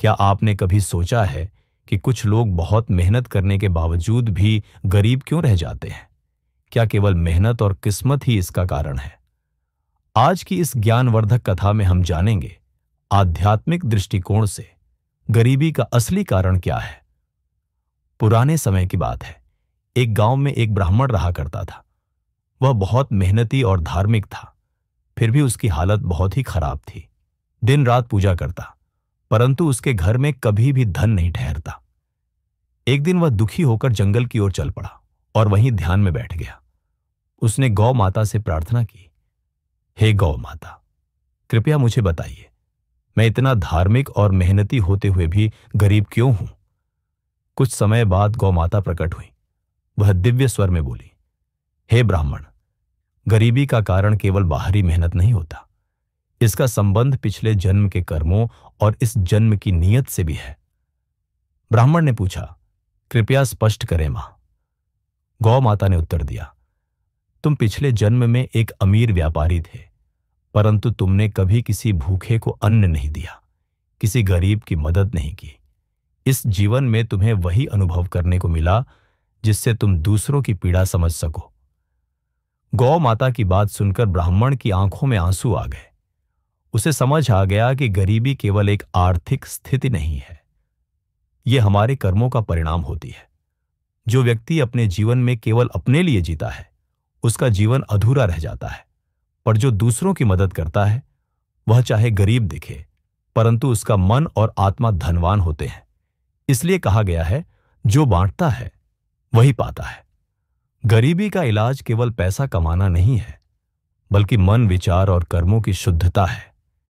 क्या आपने कभी सोचा है कि कुछ लोग बहुत मेहनत करने के बावजूद भी गरीब क्यों रह जाते हैं? क्या केवल मेहनत और किस्मत ही इसका कारण है? आज की इस ज्ञानवर्धक कथा में हम जानेंगे आध्यात्मिक दृष्टिकोण से गरीबी का असली कारण क्या है। पुराने समय की बात है। एक गांव में एक ब्राह्मण रहा करता था। वह बहुत मेहनती और धार्मिक था, फिर भी उसकी हालत बहुत ही खराब थी। दिन रात पूजा करता, परंतु उसके घर में कभी भी धन नहीं ठहरता। एक दिन वह दुखी होकर जंगल की ओर चल पड़ा और वहीं ध्यान में बैठ गया। उसने गौ माता से प्रार्थना की, हे गौ माता, कृपया मुझे बताइए, मैं इतना धार्मिक और मेहनती होते हुए भी गरीब क्यों हूं? कुछ समय बाद गौ माता प्रकट हुई। वह दिव्य स्वर में बोली, हे ब्राह्मण, गरीबी का कारण केवल बाहरी मेहनत नहीं होता। इसका संबंध पिछले जन्म के कर्मों और इस जन्म की नीयत से भी है। ब्राह्मण ने पूछा, कृपया स्पष्ट करें मां। गौ माता ने उत्तर दिया, तुम पिछले जन्म में एक अमीर व्यापारी थे, परंतु तुमने कभी किसी भूखे को अन्न नहीं दिया, किसी गरीब की मदद नहीं की। इस जीवन में तुम्हें वही अनुभव करने को मिला जिससे तुम दूसरों की पीड़ा समझ सको। गौ माता की बात सुनकर ब्राह्मण की आंखों में आंसू आ गए। उसे समझ आ गया कि गरीबी केवल एक आर्थिक स्थिति नहीं है, यह हमारे कर्मों का परिणाम होती है। जो व्यक्ति अपने जीवन में केवल अपने लिए जीता है, उसका जीवन अधूरा रह जाता है। पर जो दूसरों की मदद करता है, वह चाहे गरीब दिखे, परंतु उसका मन और आत्मा धनवान होते हैं। इसलिए कहा गया है, जो बांटता है वही पाता है। गरीबी का इलाज केवल पैसा कमाना नहीं है, बल्कि मन, विचार और कर्मों की शुद्धता है।